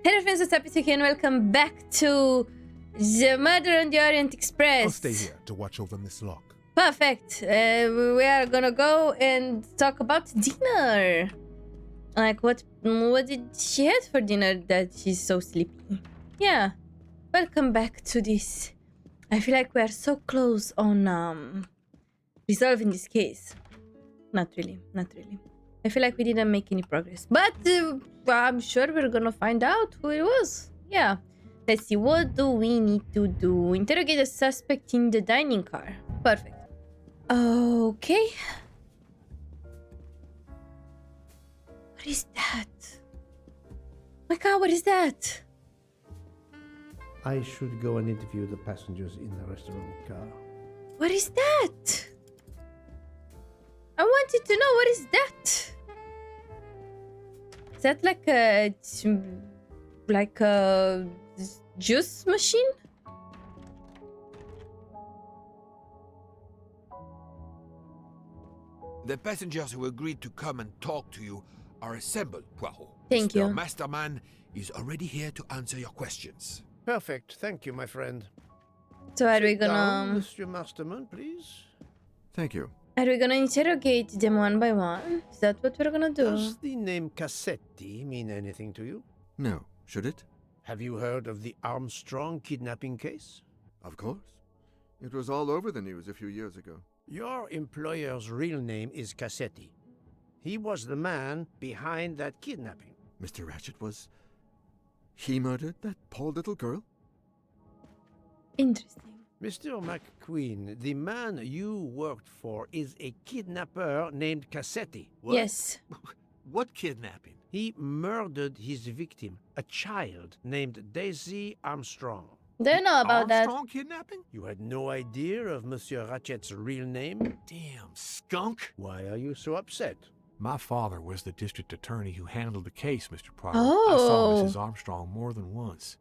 Hello friends, what's up? It's Yuki and welcome back to the Murder on the Orient Express. I'll stay here to watch over Miss Locke. Perfect. We are gonna go and talk about dinner. Like what did she have for dinner that she's so sleepy? Yeah. Welcome back to this. I feel like we are so close on resolving this case. Not really. I feel like we didn't make any progress. But I'm sure we're gonna find out who it was. Yeah. Let's see. What do we need to do? Interrogate the suspect in the dining car. Perfect. Okay. What is that? My God, what is that? I should go and interview the passengers in the restaurant car. What is that? I wanted to know, what is that? Is that like a juice machine? The passengers who agreed to come and talk to you are assembled, Poirot. Thank you. Mr. Masterman is already here to answer your questions. Perfect. Thank you, my friend. So are we Sit down, gonna Mr. Masterman, please. Thank you. interrogate them one by one? Is that what we're gonna do? Does the name Cassetti mean anything to you? No, should it? Have you heard of the Armstrong kidnapping case? Of course. It was all over the news a few years ago. Your employer's real name is Cassetti. He was the man behind that kidnapping. Mr. Ratchet was... He murdered that poor little girl? Interesting. Mr. McQueen, the man you worked for is a kidnapper named Cassetti. What? Yes. What kidnapping? He murdered his victim, a child named Daisy Armstrong. Don't know about Armstrong kidnapping? You had no idea of Monsieur Ratchet's real name? Damn skunk. Why are you so upset? My father was the district attorney who handled the case, Mr. Poirot. Oh. I saw Mrs. Armstrong more than once.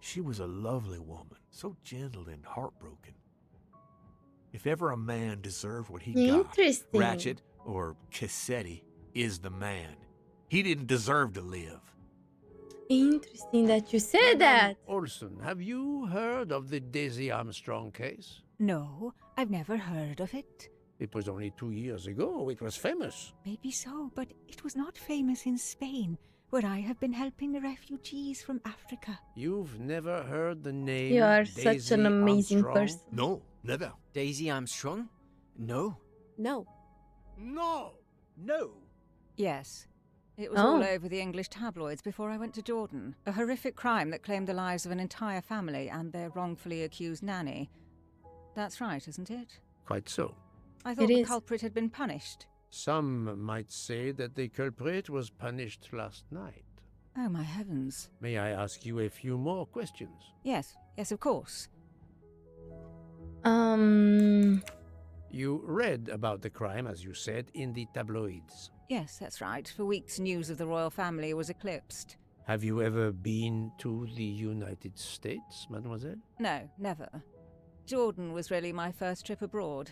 She was a lovely woman, so gentle and heartbroken. If ever a man deserved what he got, Interesting. Ratchet, or Cassetti, is the man. He didn't deserve to live. Interesting that you said that. Olson, have you heard of the Daisy Armstrong case? No, I've never heard of it. It was only 2 years ago. It was famous. Maybe so, but it was not famous in Spain, where I have been helping the refugees from Africa. You've never heard the name You are Daisy such an amazing Armstrong? person. No, never. Daisy Armstrong? No. No. No. No. Yes. It was all over the English tabloids before I went to Jordan. A horrific crime that claimed the lives of an entire family and their wrongfully accused nanny. That's right, isn't it? Quite so. I thought It the is. culprit had been punished. Some might say that the culprit was punished last night. Oh, my heavens. May I ask you a few more questions? Yes, of course. You read about the crime, as you said, in the tabloids. Yes, that's right. For weeks, news of the royal family was eclipsed. Have you ever been to the United States, mademoiselle? No, never. Jordan was really my first trip abroad.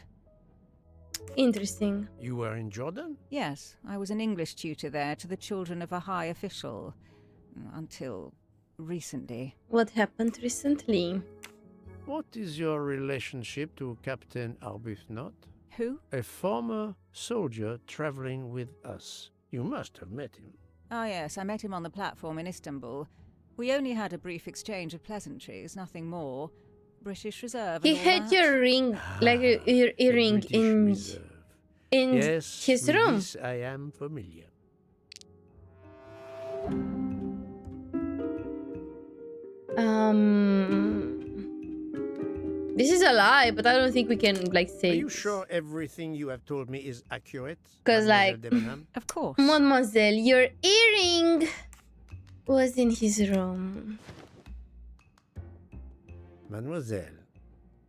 Interesting. You were in Jordan? Yes, I was an English tutor there to the children of a high official. Until recently. What happened recently? What is your relationship to Captain Arbuthnot? Who? A former soldier traveling with us. You must have met him. Ah, yes, I met him on the platform in Istanbul. We only had a brief exchange of pleasantries, nothing more. British Reserve. He and all had that. your ring, like your The earring British in Reserve. in Yes, his with room. this I am familiar. This is a lie, but I don't think we can like say. Are you sure everything you have told me is accurate? 'Cause, Mademoiselle like- Debenham? Of course. Mademoiselle, your earring was in his room. Mademoiselle,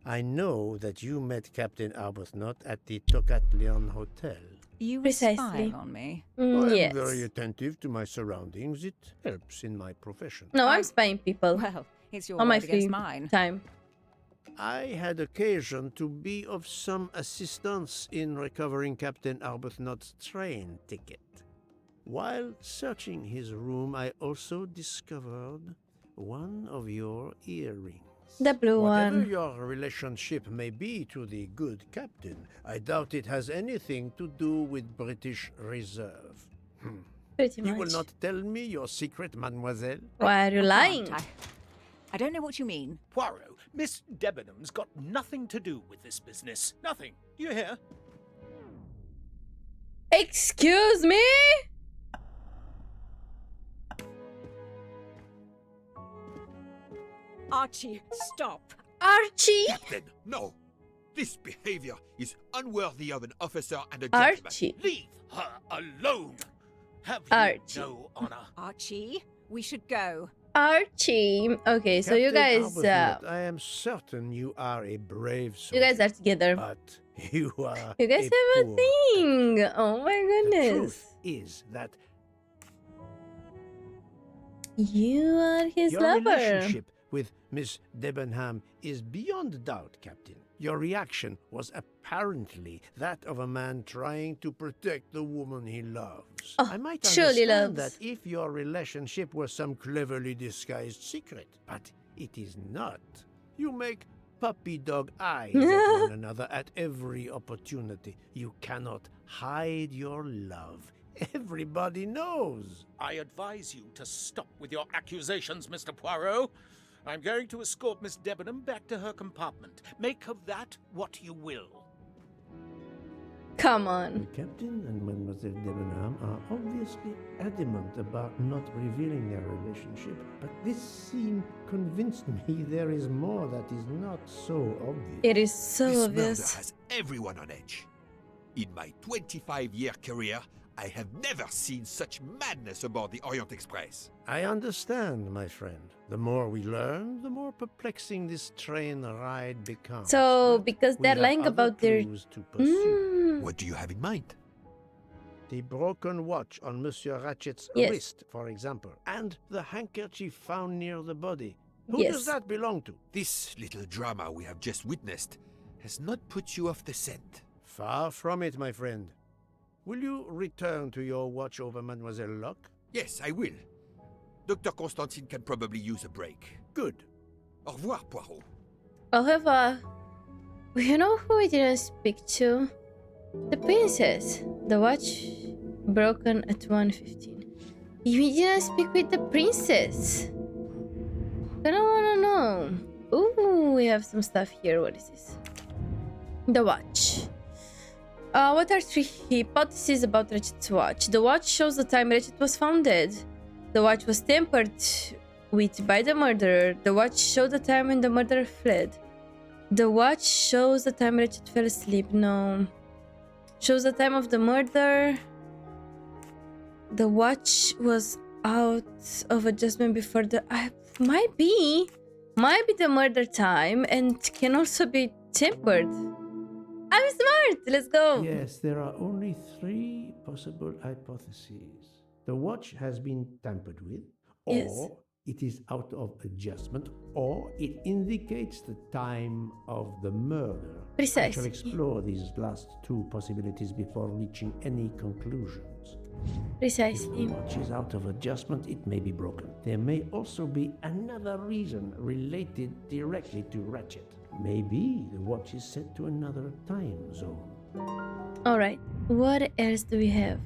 I know that you met Captain Arbuthnot at the Tocatlion Hotel. You were Precisely. spying on me. I'm Yes. very attentive to my surroundings. It helps in my profession. No, I'm spying people Well, it's your on my word against free mine. time. I had occasion to be of some assistance in recovering Captain Arbuthnot's train ticket. While searching his room, I also discovered one of your earrings. The blue Whatever one. your relationship may be to the good captain, I doubt it has anything to do with British Reserve. Pretty You will much. not tell me your secret, mademoiselle? Why are you lying? I don't know what you mean. Poirot, Miss Debenham's got nothing to do with this business. Nothing. You hear? Excuse me? Archie, stop. Archie? Captain, no! This behavior is unworthy of an officer and a gentleman. Archie. Leave her alone. Have Archie. you no honor? Archie, we should go. Archie. Okay, so you Captain guys, Arbuthnot, I am certain you are a brave you soldier. guys are together. But you are You guys have a poor thing. Oh my The goodness. truth is that You are his your lover. relationship with Miss Debenham is beyond doubt, Captain. Your reaction was apparently that of a man trying to protect the woman he loves. Oh, I might surely understand loves. that if your relationship were some cleverly disguised secret, but it is not. You make puppy dog eyes at one another at every opportunity. You cannot hide your love. Everybody knows. I advise you to stop with your accusations, Mr. Poirot. I'm going to escort Miss Debenham back to her compartment. Make of that what you will. Come The on. captain and Mademoiselle Debenham are obviously adamant about not revealing their relationship, but this scene convinced me there is more that is not so obvious. It is so This obvious. murder has everyone on edge. In my 25-year career, I have never seen such madness aboard the Orient Express. I understand, my friend. The more we learn, the more perplexing this train ride becomes. So, But because we they're have lying other about their... clues to pursue. What do you have in mind? The broken watch on Monsieur Ratchet's Yes. wrist, for example, and the handkerchief found near the body. Who Yes. does that belong to? This little drama we have just witnessed has not put you off the scent. Far from it, my friend. Will you return to your watch over Mademoiselle Locke? Yes, I will. Dr. Constantine can probably use a break. Good. Au revoir, Poirot. Au revoir. You know who we didn't speak to? The princess. The watch broken at 1:15. We didn't speak with the princess. I don't wanna know. Ooh, we have some stuff here. What is this? The watch. What are 3 hypotheses about Ratchet's watch? The watch shows the time Ratchet was found dead. The watch was tampered with by the murderer. The watch showed the time when the murderer fled. The watch shows the time Ratchet fell asleep. No. Shows the time of the murder. The watch was out of adjustment before the... might be the murder time and can also be tempered. I'm smart! Let's go! Yes, there are only 3 possible hypotheses. The watch has been tampered with, or Yes. it is out of adjustment, or it indicates the time of the murder. I shall Precisely. explore these last 2 possibilities before reaching any conclusions. If Precisely. the watch is out of adjustment, it may be broken. There may also be another reason related directly to Ratchet. Maybe the watch is set to another time zone. Alright. What else do we have?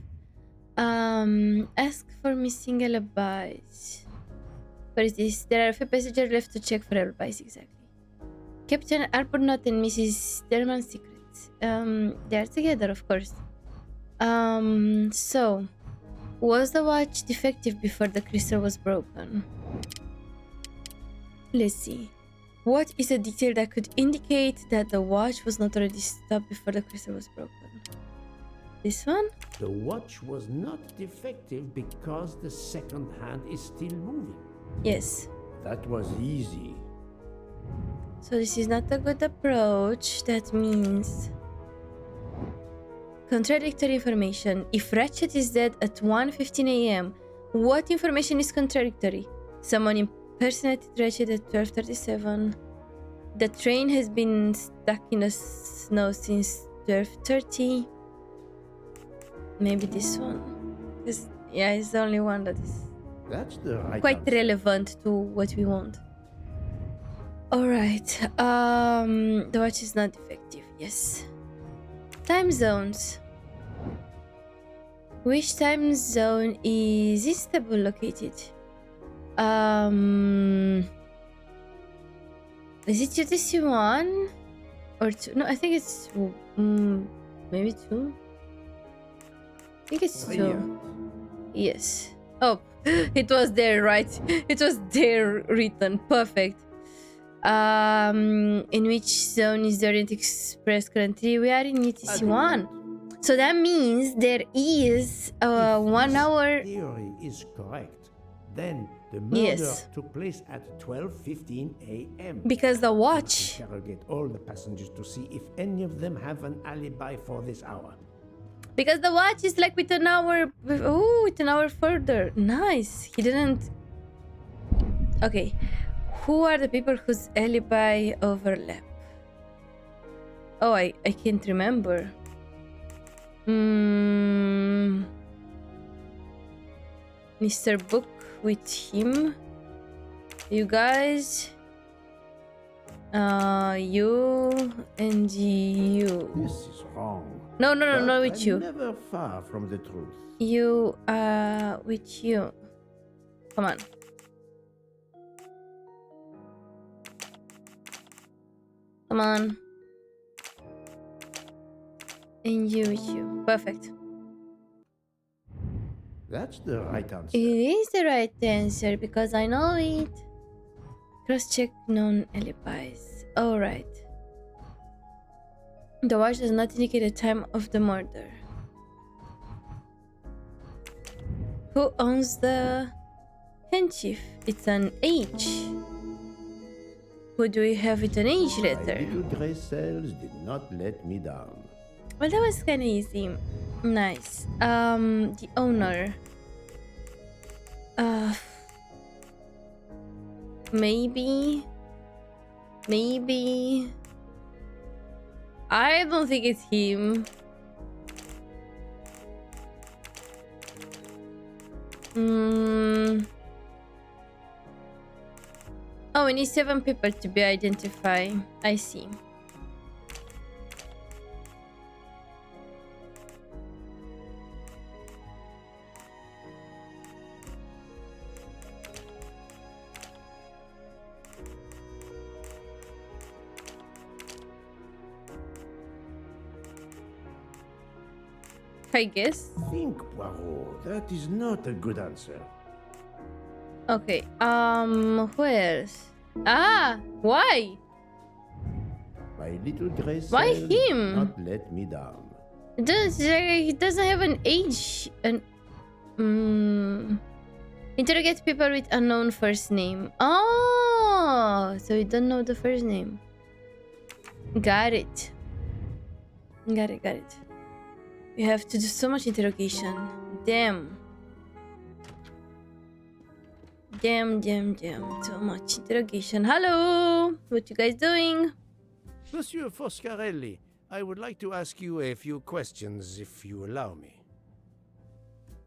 Ask for missing alibis. What is this? There are a few passengers left to check for alibis, exactly. Captain Arbuthnot and Mrs. Derman's secrets. They are together, of course. So, was the watch defective before the crystal was broken? Let's see. What is a detail that could indicate that the watch was not already stopped before the crystal was broken? This one? The watch was not defective because the second hand is still moving. Yes. That was easy. So this is not a good approach. That means... contradictory information. If Ratchet is dead at 1:15 a.m., what information is contradictory? Someone impersonated Ratchet at 12:37. The train has been stuck in the snow since 12:30. Maybe this one. Because Yeah, it's the only one that is That's the right quite answer. relevant to what we want. Alright. The watch is not effective, yes. Time zones. Which time zone is Istanbul located? Is it UTC 1 or 2? No, I think it's maybe 2. I think it's 2. Brilliant. Yes. Oh, it was there, right? It was there written. Perfect. In which zone is the Orient Express currently? We are in UTC 1. So that means there is If 1 this hour. theory is correct, then the murder Yes. took place at 12:15 a.m. Because the watch. Interrogate all the passengers to see if any of them have an alibi for this hour. Because the watch is like with an hour. Oh, with an hour further. Nice. He didn't. Okay. Who are the people whose alibi overlap? Oh, I can't remember. Mr. Book with him. You guys. You and you. This is wrong. No, But not with I'm you. never far from the truth. You with you. Come on. Come on. And you with you. Perfect. That's the right answer. It is the right answer because I know it. Cross-check known alibis. Alright. The watch does not indicate the time of the murder. Who owns the handkerchief? It's an H. Who do we have with an H My letter? little gray cells did not let me down. Well, that was kind of easy. Nice. The owner. Maybe. I don't think it's him. Oh, we need 7 people to be identified. I see. I guess. Think, Poirot. That is not a good answer. Okay. Who else? Ah, why? My little gray cells Why did him? not let me down. He doesn't have an age. Interrogate people with unknown first name. Oh, so you don't know the first name. Got it. Got it. We have to do so much interrogation. Damn. So much interrogation. Hello. What you guys doing? Monsieur Foscarelli, I would like to ask you a few questions, if you allow me.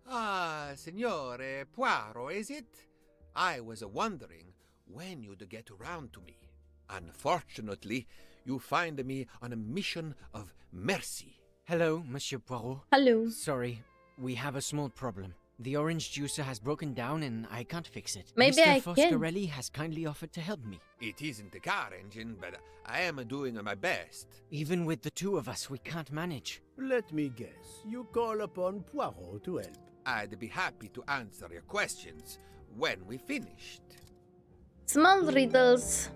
Ah, Signore Poirot, is it? I was wondering when you'd get around to me. Unfortunately, you find me on a mission of mercy. Hello, Monsieur Poirot. Hello. Sorry, we have a small problem. The orange juicer has broken down and I can't fix it. Maybe Mr. I can. Foscarelli has kindly offered to help me. It isn't the car engine, but I am doing my best. Even with the two of us, we can't manage. Let me guess. You call upon Poirot to help. I'd be happy to answer your questions when we finished. Small riddles.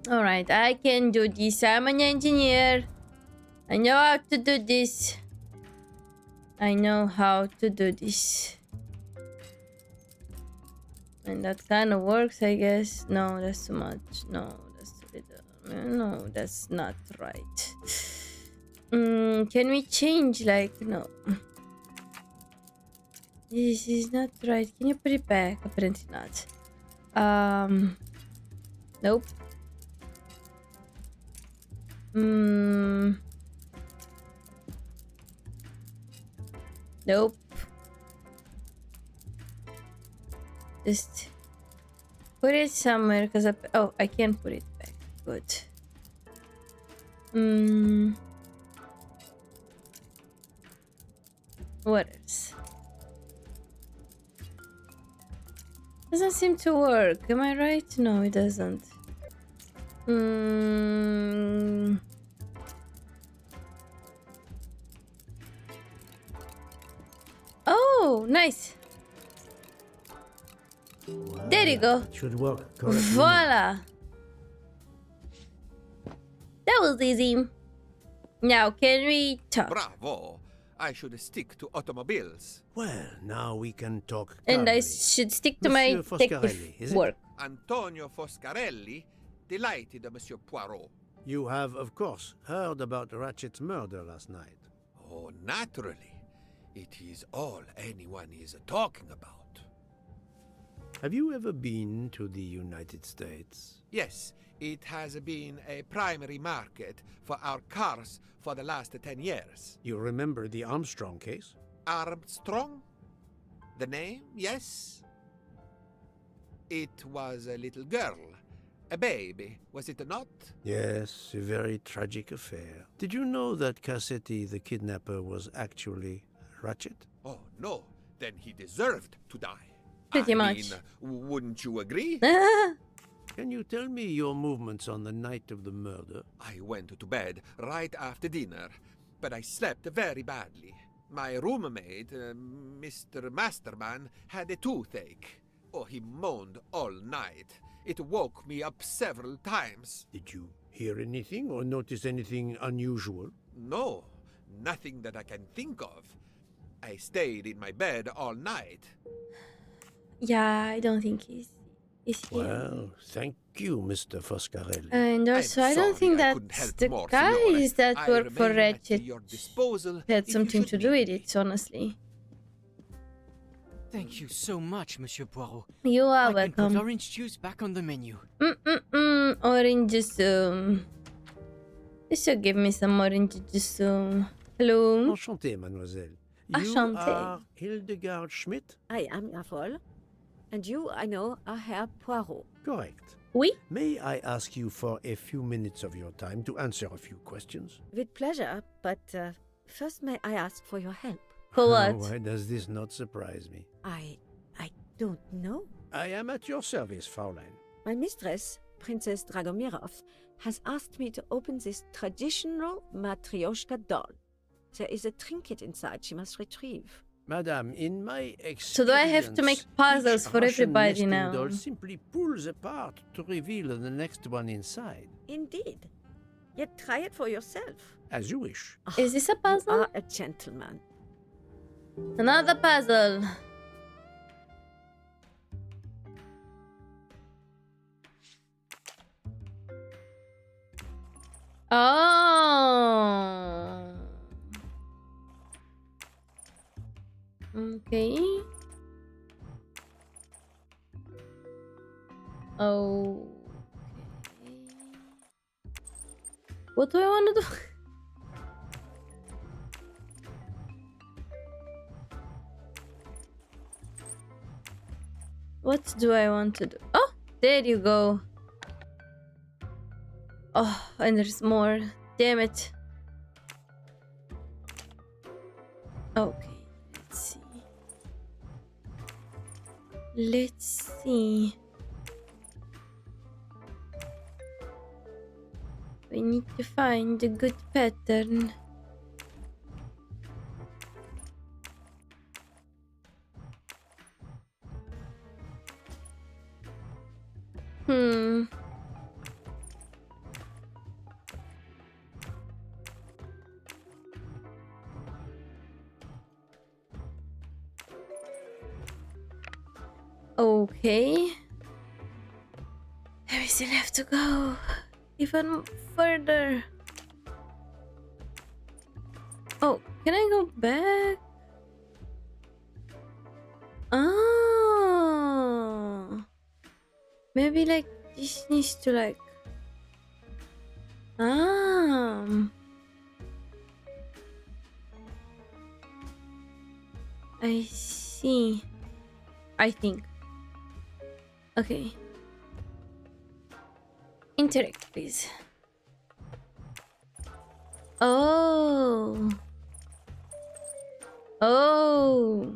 Alright, I can do this. I'm an engineer. I know how to do this. And that kind of works, I guess. No, that's too much. No, that's too little. No, that's not right. Can we change, like, no. This is not right. Can you put it back? Apparently not. Nope. Nope. Just put it somewhere because I can't put it back. Good. What else? Doesn't seem to work. Am I right? No, it doesn't. Oh, nice. There you go. It should work correctly. Voila. That was easy. Now, can we talk? Bravo! I should stick to automobiles. Well, now we can talk And I calmly. should stick to my Monsieur detective Foscarelli, is it? work. Antonio Foscarelli, delighted, Monsieur Poirot. You have, of course, heard about Ratchet's murder last night. Oh, naturally. It is all anyone is talking about. Have you ever been to the United States? Yes, it has been a primary market for our cars for the last 10 years. You remember the Armstrong case? Armstrong? The name, yes? It was a little girl, a baby, was it not? Yes, a very tragic affair. Did you know that Cassetti, the kidnapper, was actually Ratchet? Oh, no, then he deserved to die. Pretty I much. mean, wouldn't you agree? Can you tell me your movements on the night of the murder? I went to bed right after dinner, but I slept very badly. My roommate, Mr. Masterman, had a toothache. Oh, he moaned all night. It woke me up several times. Did you hear anything or notice anything unusual? No, nothing that I can think of. I stayed in my bed all night. Yeah, I don't think he's here. Well, thank you, Mr. Foscarelli. And also, I don't think I couldn't that help the more, guys Signore. that I work for remain at Ratchet your disposal had if you something should to do need with me. it, honestly. Thank you so much, Monsieur Poirot. You are I can put welcome. orange juice back on the menu. Orange juice. You should give me some orange juice. Hello. Enchanté, mademoiselle. You Enchanté. are Hildegard Schmidt? I am Errol. And you, I know, are Herr Poirot. Correct. Oui. May I ask you for a few minutes of your time to answer a few questions? With pleasure, but first may I ask for your help? For what? Why does this not surprise me? I don't know. I am at your service, Fraulein. My mistress, Princess Dragomirov, has asked me to open this traditional Matryoshka doll. There is a trinket inside she must retrieve. Madame, in my experience... So do I have to make puzzles each for Russian everybody nesting now? doll simply pulls apart to reveal the next one inside. Indeed. Yet try it for yourself. As you wish. Is this a You puzzle? are a gentleman. Another puzzle. Oh. Okay. Oh. What do I want to do? What do I want to do? Oh, there you go. Oh, and there's more. Damn it. Okay, let's see. Let's see. We need to find a good pattern. Okay. We still have to go even further. Oh, can I go back? Oh. Maybe like this needs to like I see. I think. Okay. Interact, please. Oh. Oh.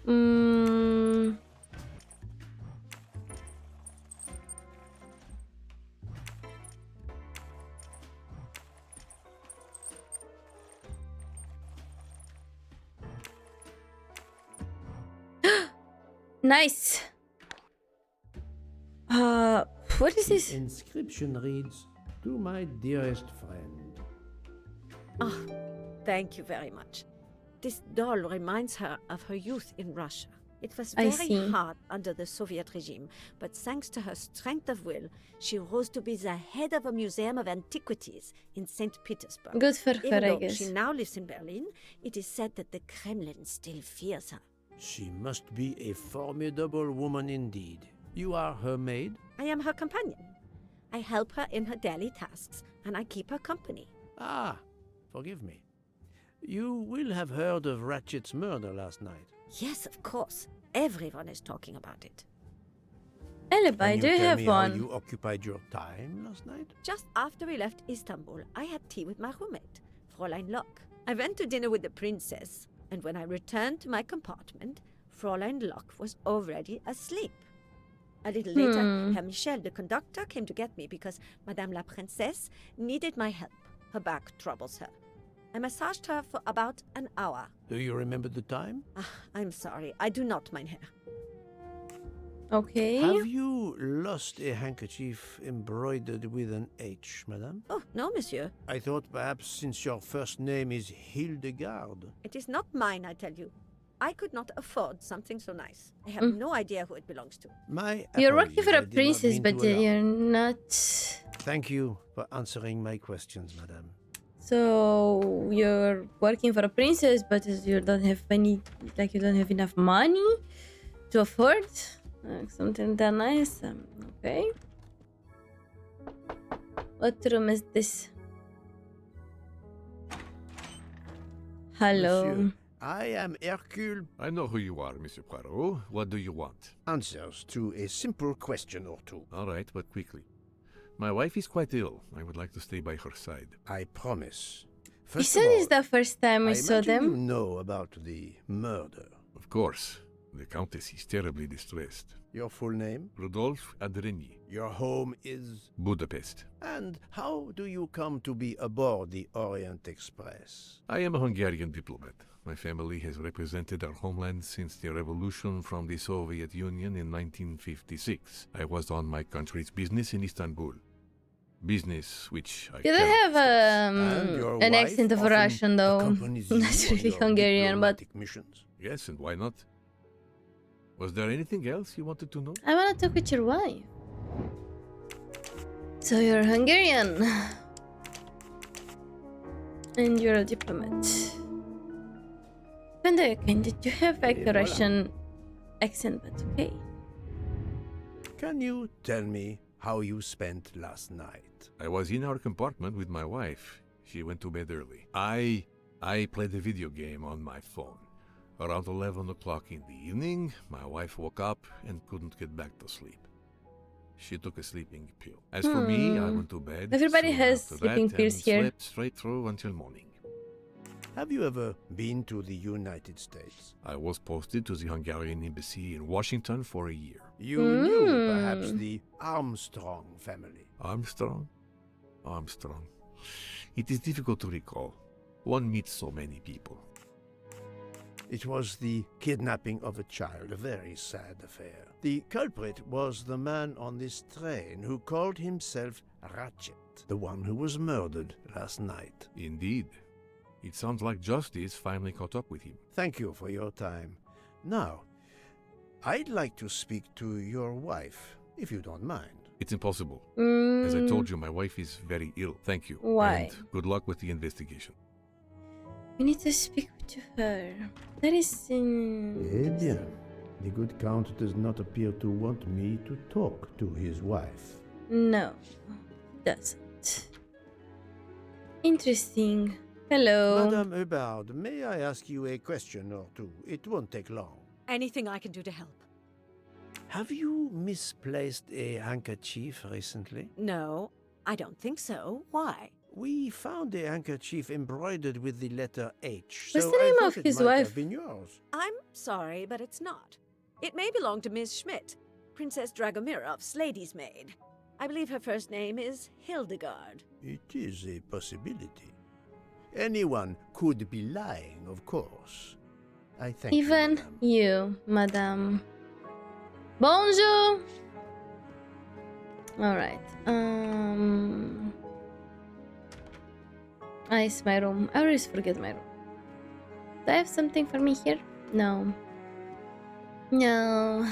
Mm. Nice. What is this? The inscription reads, "To my dearest friend." Oh, thank you very much. This doll reminds her of her youth in Russia. It was I very see. hard under the Soviet regime, but thanks to her strength of will, she rose to be the head of a museum of antiquities in St. Petersburg. Good for Even her, I though guess. she now lives in Berlin, it is said that the Kremlin still fears her. She must be a formidable woman indeed. You are her maid? I am her companion. I help her in her daily tasks, and I keep her company. Ah, forgive me. You will have heard of Ratchet's murder last night. Yes, of course. Everyone is talking about it. Alibi, Can do you you tell have me how one? you occupied your time last night? Just after we left Istanbul, I had tea with my roommate, Fräulein Locke. I went to dinner with the princess, and when I returned to my compartment, Fräulein Locke was already asleep. A little later, Herr Michel, the conductor, came to get me because Madame la Princesse needed my help. Her back troubles her. I massaged her for about an hour. Do you remember the time? I'm sorry, I do not, mein Herr. Okay. Have you lost a handkerchief embroidered with an H, madame? Oh, no, monsieur. I thought perhaps since your first name is Hildegard. It is not mine, I tell you. I could not afford something so nice. I have no idea who it belongs to. My You're apologies, working for I a did not princess, mean but to alarm. you're not. Thank you for answering my questions, madame. So you're working for a princess, but you don't have any, like you don't have enough money to afford something that nice. Okay. What room is this? Hello. Monsieur, I am Hercule. I know who you are, Monsieur Poirot. What do you want? Answers to a simple question or two. All right, but quickly. My wife is quite ill. I would like to stay by her side. I promise. You First said of it's all, the first time I we saw imagine you them. know about the murder. Of course. The Countess is terribly distressed. Your full name? Rodolphe Adreny, Your home is? Budapest. And how do you come to be aboard the Orient Express? I am a Hungarian diplomat. My family has represented our homeland since the revolution from the Soviet Union in 1956. I was on my country's business in Istanbul. Business which I You don't cannot have discuss. And your an wife accent of often Russian though. accompanies you That's on really your Hungarian, but diplomatic missions. Yes, and why not? Was there anything else you wanted to know? I want to talk with your wife. So you're Hungarian. And you're a diplomat. Did you have like a voilà. Russian accent, but okay. Can you tell me how you spent last night? I was in our compartment with my wife. She went to bed early. I played a video game on my phone. Around 11 o'clock in the evening, my wife woke up and couldn't get back to sleep. She took a sleeping pill. As for me, I went to bed. Everybody soon has after sleeping that pills and here. slept straight through until morning. Have you ever been to the United States? I was posted to the Hungarian embassy in Washington for a year. You knew perhaps the Armstrong family. Armstrong? Armstrong. It is difficult to recall. One meets so many people. It was the kidnapping of a child, a very sad affair. The culprit was the man on this train who called himself Ratchet, the one who was murdered last night. Indeed. It sounds like justice finally caught up with him. Thank you for your time. Now, I'd like to speak to your wife, if you don't mind. It's impossible. As I told you, my wife is very ill. Thank you. Why? And good luck with the investigation. We need to speak to her. That is Eh bien, The good count does not appear to want me to talk to his wife. No, doesn't. Interesting. Hello. Madame Hubbard, may I ask you a question or two? It won't take long. Anything I can do to help? Have you misplaced a handkerchief recently? No, I don't think so. Why? We found a handkerchief embroidered with the letter H. What's so the I name thought of it his might wife? have been yours. I'm sorry, but it's not. It may belong to Miss Schmidt, Princess Dragomirov's lady's maid. I believe her first name is Hildegard. It is a possibility. Anyone could be lying, of course. I thank Even you, you, madame. madame. Bonjour. All right. It's my room. I always forget my room. Do I have something for me here? No. No.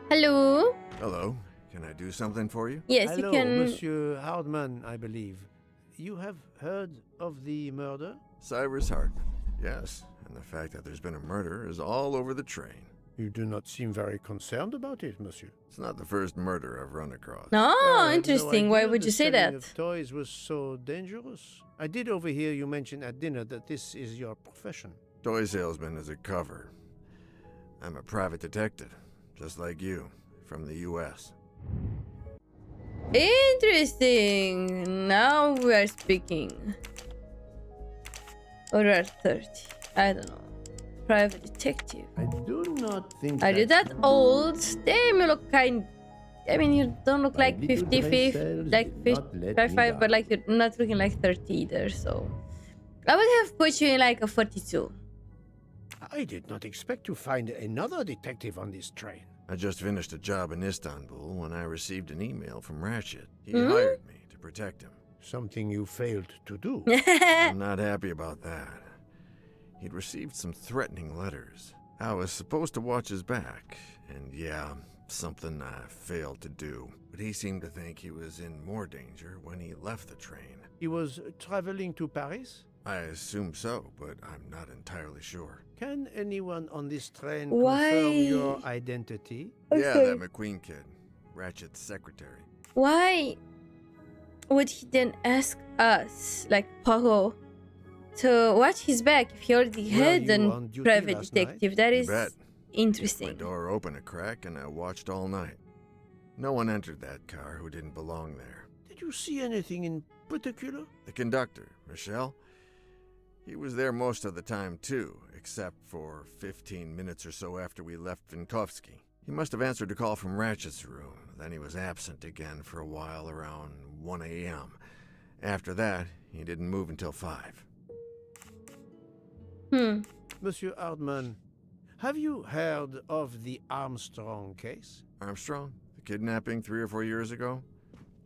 Hello? Hello. Can I do something for you? Yes, Hello, you can. Monsieur Hardman, I believe. You have heard of the murder? Cyrus Hartman. Yes, and the fact that there's been a murder is all over the train. You do not seem very concerned about it, monsieur. It's not the first murder I've run across. Oh, I had interesting. no Why idea would the you say selling that? of toys was so dangerous. I did overhear you mention at dinner that this is your profession. Toy salesman is a cover. I'm a private detective, just like you, from the U.S. Interesting. Now we are speaking. Or are 30. I don't know. Private detective. I do not think Are you that old? Damn, you look kind. I mean, you don't look My like little 55, gray cells like did not let me 55, but down. like you're not looking like 30 either. So I would have put you in like a 42. I did not expect to find another detective on this train. I just finished a job in Istanbul when I received an email from Ratchet. He Hmm? hired me to protect him. Something you failed to do. I'm not happy about that. He'd received some threatening letters. I was supposed to watch his back, and yeah, something I failed to do. But he seemed to think he was in more danger when he left the train. He was traveling to Paris? I assume so, but I'm not entirely sure. Can anyone on this train Why? confirm your identity? Yeah, that McQueen kid, Ratchet's secretary. Why would he then ask us, like Pogo, to watch his back if he already Were had you an on duty private last night? detective? That You is bet. My interesting. door opened a crack and I watched all night. No one entered that car who didn't belong there. Did you see anything in particular? The conductor, Michelle, he was there most of the time too, except for 15 minutes or so after we left Vinkovsky. He must have answered a call from Ratchet's room. Then he was absent again for a while around 1 a.m. After that, he didn't move until 5. Monsieur Hardman, have you heard of the Armstrong case? Armstrong? The kidnapping 3 or 4 years ago?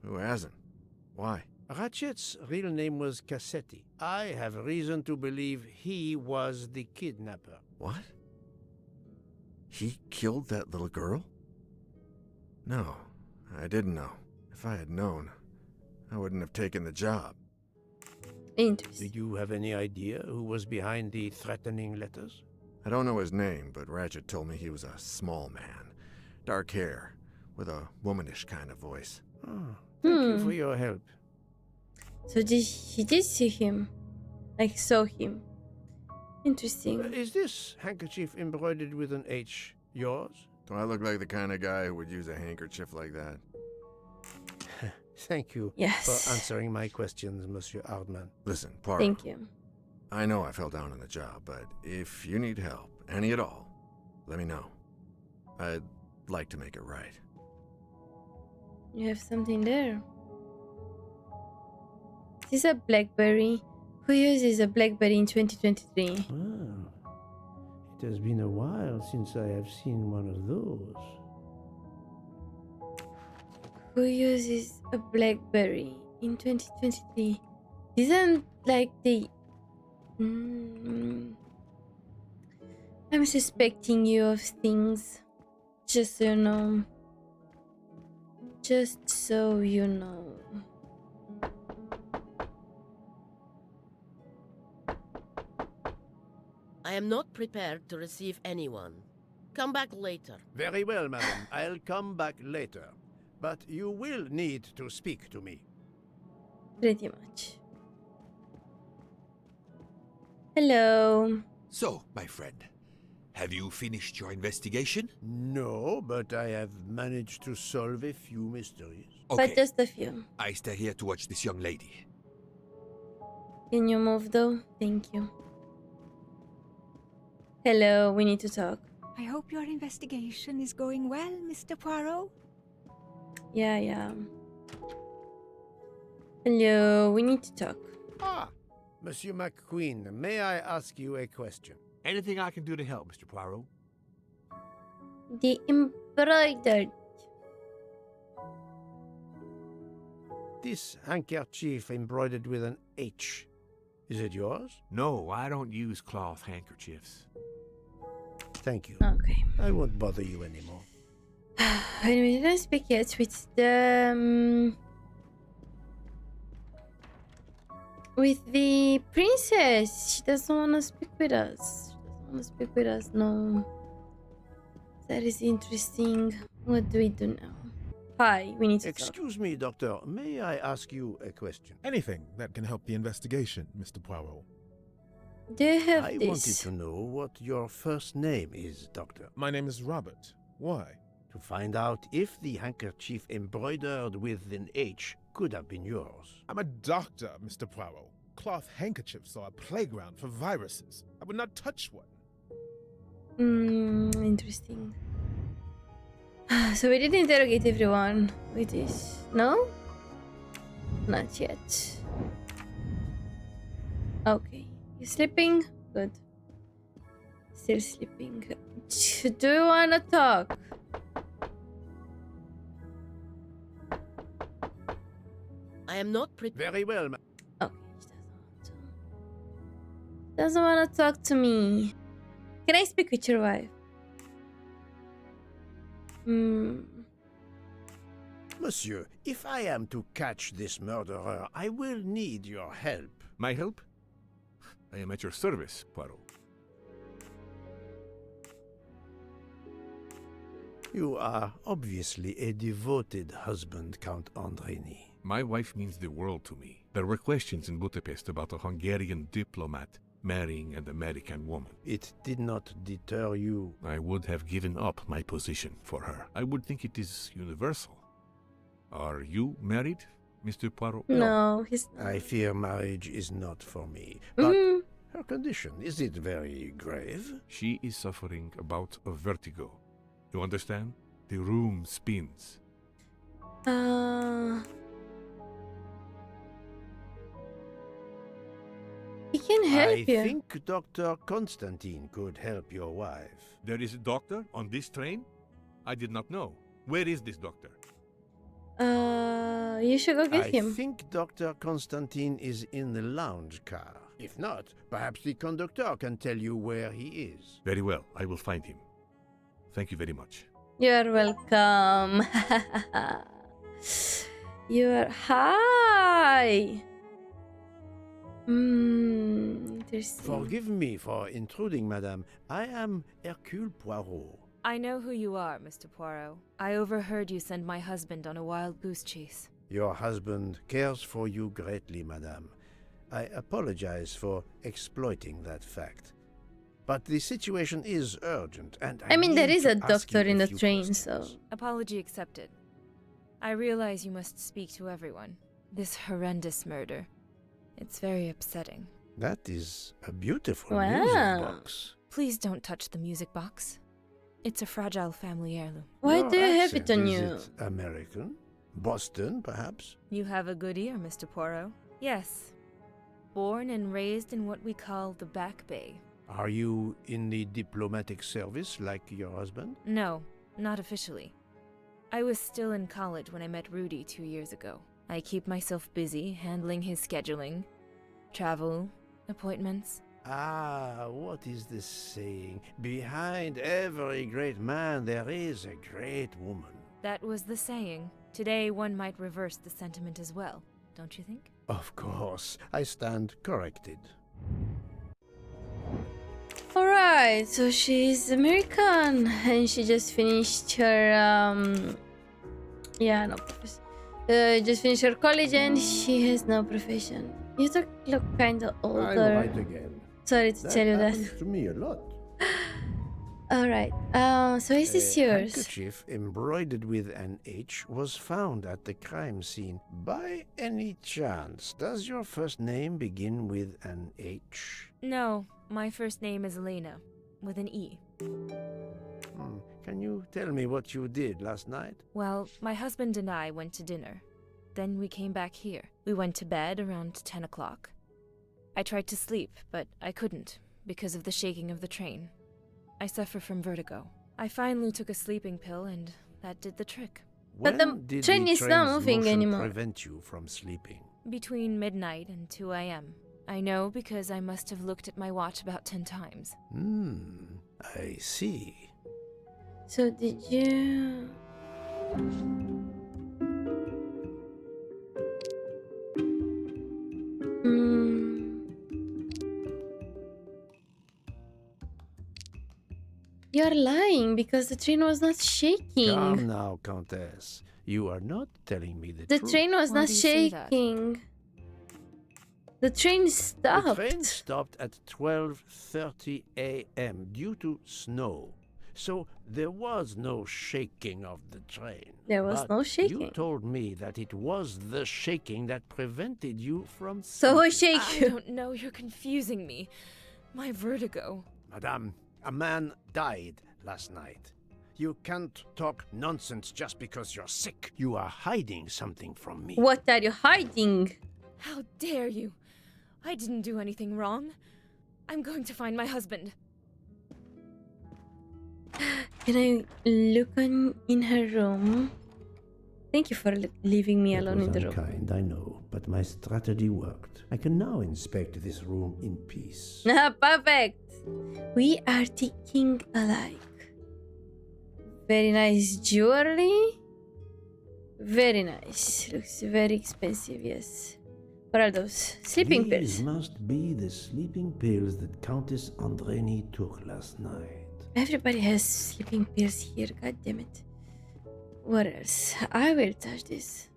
Who hasn't? Why? Ratchet's real name was Cassetti. I have reason to believe he was the kidnapper. What? He killed that little girl? No, I didn't know. If I had known, I wouldn't have taken the job. Interesting. Did you have any idea who was behind the threatening letters? I don't know his name, but Ratchet told me he was a small man. Dark hair, with a womanish kind of voice. Oh, thank you for your help. So he did see him, like saw him. Interesting. Is this handkerchief embroidered with an H yours? Do I look like the kind of guy who would use a handkerchief like that? Thank you Yes. for answering my questions, Monsieur Hardman. Listen, Poirot, Thank you. I know I fell down on the job, but if you need help, any at all, let me know. I'd like to make it right. You have something there. Is this a BlackBerry? Who uses a BlackBerry in 2023? Well, it has been a while since I have seen one of those. Who uses a BlackBerry in 2023? Isn't like the... I'm suspecting you of things. Just so you know. Just so you know. I am not prepared to receive anyone. Come back later. Very well, madam. I'll come back later. But you will need to speak to me. Pretty much. Hello. So, my friend, have you finished your investigation? No, but I have managed to solve a few mysteries. Okay, But just a few. I stay here to watch this young lady. Can you move though? Thank you. Hello, we need to talk. I hope your investigation is going well, Mr. Poirot. Yeah. Hello, we need to talk. Ah, Monsieur McQueen, may I ask you a question? Anything I can do to help, Mr. Poirot? The embroidered. This handkerchief embroidered with an H. Is it yours? No, I don't use cloth handkerchiefs. Thank you. Okay. I won't bother you anymore. And we didn't speak yet with the with the princess. She doesn't want to speak with us. No. That is interesting. What do we do now? Hi, we need to talk. Excuse me, Doctor. May I ask you a question? Anything that can help the investigation, Mr. Poirot. Do you have I this? wanted to know what your first name is, Doctor. My name is Robert. Why? To find out if the handkerchief embroidered with an H could have been yours. I'm a doctor, Mr. Poirot. Cloth handkerchiefs are a playground for viruses. I would not touch one. Interesting. So we did interrogate everyone with this. No? Not yet. Okay. You sleeping? Good. Still sleeping. Do you wanna talk? I am not prepared. Very well, Okay, she doesn't want to talk to me. Can I speak with your wife? Monsieur, if I am to catch this murderer, I will need your help. My help? I am at your service, Poirot. You are obviously a devoted husband, Count Andrini. My wife means the world to me. There were questions in Budapest about a Hungarian diplomat marrying an American woman. It did not deter you. I would have given up my position for her. I would think it is universal. Are you married, Mr. Poirot? No, he's not. I fear marriage is not for me. But her condition, is it very grave? She is suffering about a vertigo. You understand? The room spins. He can help you. I think Dr. Constantine could help your wife. There is a doctor on this train? I did not know. Where is this doctor? You should go get him. I think Dr. Constantine is in the lounge car. If not, perhaps the conductor can tell you where he is. Very well, I will find him. Thank you very much. You're welcome. You're hi. Interesting. Forgive me for intruding, madame. I am Hercule Poirot. I know who you are, Mr. Poirot. I overheard you send my husband on a wild goose chase. Your husband cares for you greatly, madame. I apologize for exploiting that fact. But the situation is urgent, and I mean, there need is to a ask doctor you in the few train, questions. so... Apology accepted. I realize you must speak to everyone. This horrendous murder. It's very upsetting. That is a beautiful Wow. music box. Please don't touch the music box. It's a fragile family heirloom. Why Your do you have it accent, on is you? it American? Boston, perhaps? You have a good ear, Mr. Poirot. Yes. Born and raised in what we call the Back Bay. Are you in the diplomatic service like your husband? No, not officially. I was still in college when I met Rudy 2 years ago. I keep myself busy handling his scheduling, travel, appointments. Ah, what is the saying? Behind every great man there is a great woman. That was the saying. Today one might reverse the sentiment as well, don't you think? Of course, I stand corrected. Right, so she's American and she just finished her yeah, no profession. Just finished her college and she has no profession. You look kind of I'm older. right again. Sorry to tell you that. Happens to me a lot. All right. So is this yours? Handkerchief embroidered with an H was found at the crime scene. By any chance, does your first name begin with an H? No, my first name is Elena, with an E. Can you tell me what you did last night? Well, my husband and I went to dinner. Then we came back here. We went to bed around 10 o'clock. I tried to sleep, but I couldn't, because of the shaking of the train. I suffer from vertigo. I finally took a sleeping pill, and that did the trick. But When the did train is not train's moving motion anymore. prevent you from sleeping? Between midnight and 2 a.m. I know because I must have looked at my watch about 10 times. I see. So did you... You're lying because the train was not shaking. Come now, Countess. You are not telling me the The truth. train was Why not do you say that? shaking. The train stopped. The train stopped at 12:30 a.m. due to snow. So there was no shaking of the train. There was But no shaking. You told me that it was the shaking that prevented you from So who sleeping. shake I you? don't know, you're confusing me. My vertigo. Madame, a man died last night. You can't talk nonsense just because you're sick. You are hiding something from me. What are you hiding? How dare you? I didn't do anything wrong. I'm going to find my husband. Can I look in her room? Thank you for leaving me alone in the room. Unkind, I know, but my strategy worked. I can now inspect this room in peace. Perfect. We are thinking alike. Very nice jewelry. Very nice. Looks very expensive, yes. What are those? Sleeping These pills. must be the sleeping pills that Countess Andreni took last night. Everybody has sleeping pills here, god damn it. What else? I will touch this.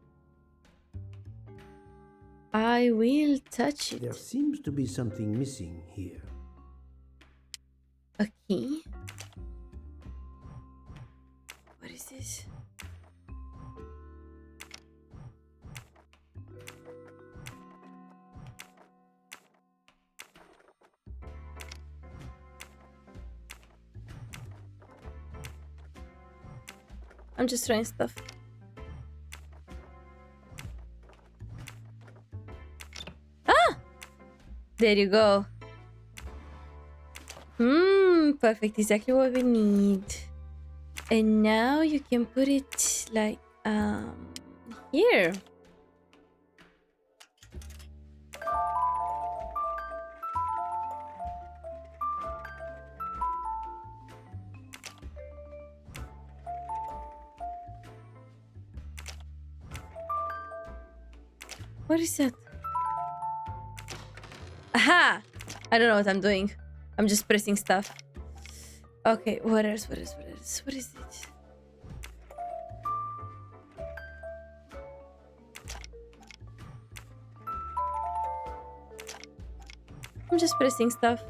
I will touch There it. seems to be something missing here. A key? What is this? I'm just trying stuff. Ah! There you go. Perfect. Exactly what we need. And now you can put it like here. What is that? Aha! I don't know what I'm doing. I'm just pressing stuff. Okay, what else? What else? What else? What is it? I'm just pressing stuff.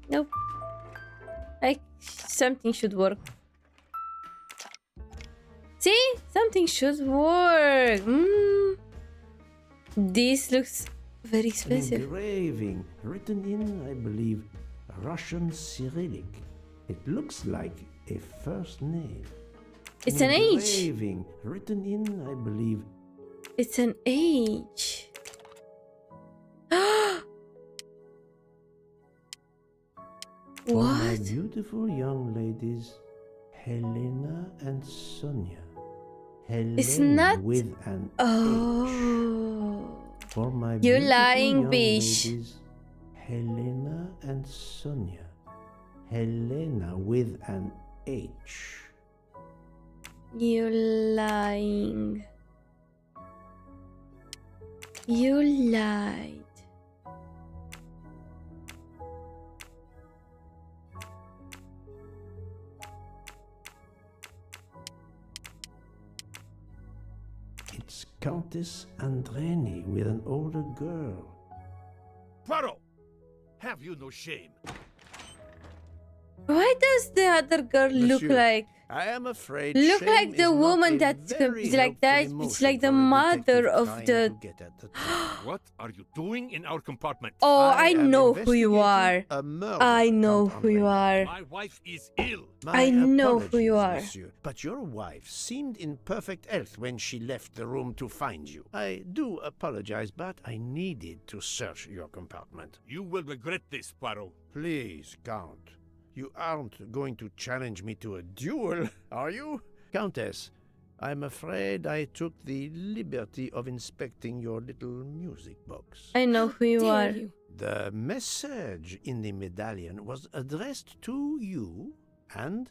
Nope. Like, something should work. See? Something should work. This looks very expensive. Engraving written in, I believe, Russian Cyrillic. It looks like a first name. It's an H. Engraving written in, I believe. It's an H. For my What? beautiful young ladies, Helena and Sonia. Helena It's not. with an H. Oh. For my You're beautiful lying, young bitch. ladies, Helena and Sonia. Helena with an H. You're lying. You lied. Countess Andreni with an older girl. Poirot! Have you no shame? Why does the other girl look Monsieur, like? I am afraid Look shame like the is not woman a that's very like that. helpful It's like the emotion for a mother detective of trying the. to get at the truth. What are you doing in our compartment? Oh, I am know who you are. investigating a murder, I know Count who you Andrei. are. My wife is ill. My I know who you apologies, are. Monsieur, but your wife seemed in perfect health when she left the room to find you. I do apologize, but I needed to search your compartment. You will regret this, Poirot. Please, Count. You aren't going to challenge me to a duel, are you? Countess, I'm afraid I took the liberty of inspecting your little music box. I know who you are. The message in the medallion was addressed to you and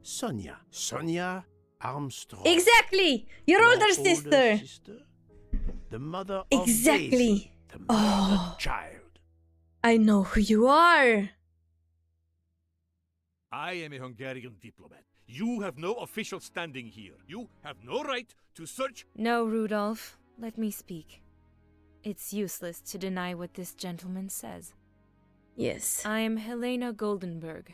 Sonia. Sonia Armstrong. Exactly, your older sister. The mother of Exactly. Daisy, the murdered Oh. child. I know who you are. I am a Hungarian diplomat. You have no official standing here. You have no right to search. No, Rudolph. Let me speak. It's useless to deny what this gentleman says. Yes. I am Helena Goldenberg,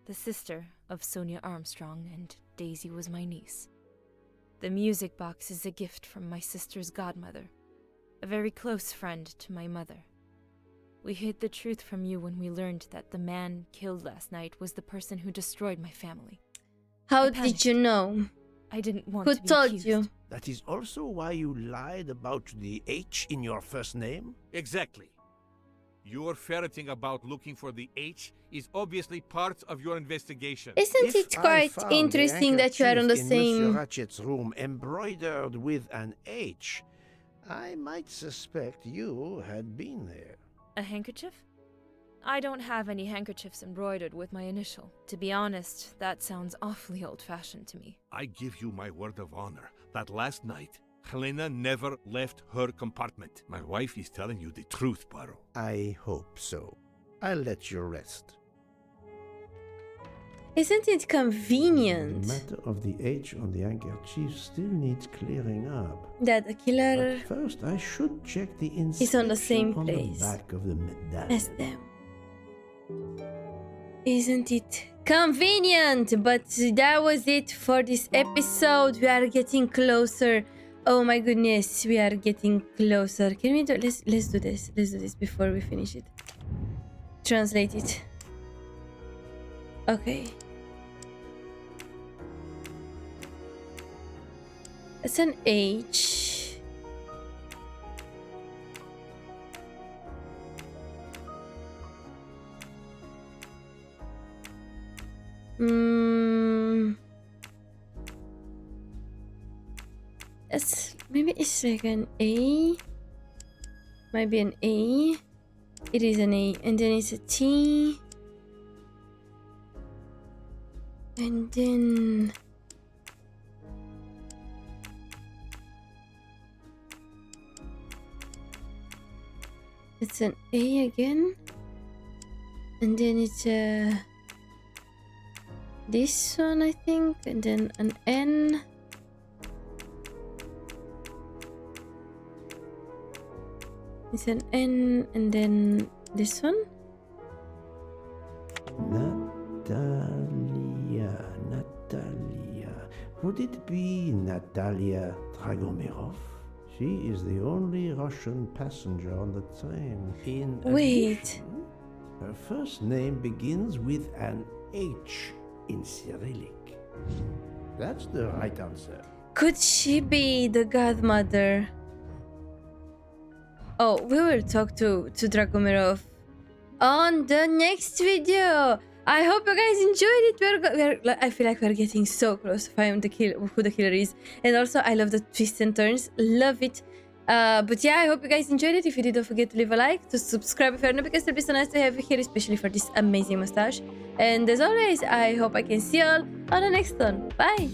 the sister of Sonia Armstrong, and Daisy was my niece. The music box is a gift from my sister's godmother, a very close friend to my mother. We hid the truth from you when we learned that the man killed last night was the person who destroyed my family. How I did you know? I didn't want Who to be told accused. you? That is also why you lied about the H in your first name? Exactly. Your ferreting about looking for the H is obviously part of your investigation. Isn't it If I quite found the interesting that you are on the handkerchief in Monsieur same? Ratchet's room embroidered with an H, I might suspect you had been there. A handkerchief? I don't have any handkerchiefs embroidered with my initial. To be honest, that sounds awfully old-fashioned to me. I give you my word of honor that last night, Helena never left her compartment. My wife is telling you the truth, Poirot. I hope so. I'll let you rest. Isn't it The convenient matter of the H on the handkerchief still needs clearing up. that the killer But first, I should check the is inscription on the same on place the back of the medallion. as them? Isn't it convenient? But that was it for this episode. We are getting closer. Oh my goodness, we are getting closer. Can we do? Let's do this. Let's do this before we finish it. Translate it. Okay. It's an H. Maybe it's like an A. Might be an A. It is an A, and then it's a T. And then it's an A again. And then it's this one, I think, and then an N. It's an N, and then this one. Natalia. Would it be Natalia Dragomirov? She is the only Russian passenger on the train. In Wait. addition, her first name begins with an H in Cyrillic. That's the right answer. Could she be the godmother? Oh, we will talk to Dragomirov on the next video. I hope you guys enjoyed it. I feel like we're getting so close to find who the killer is. And also, I love the twists and turns. Love it. But yeah, I hope you guys enjoyed it. If you did, don't forget to leave a like, to subscribe if you're new, because it'll be so nice to have you here, especially for this amazing mustache. And as always, I hope I can see you all on the next one. Bye!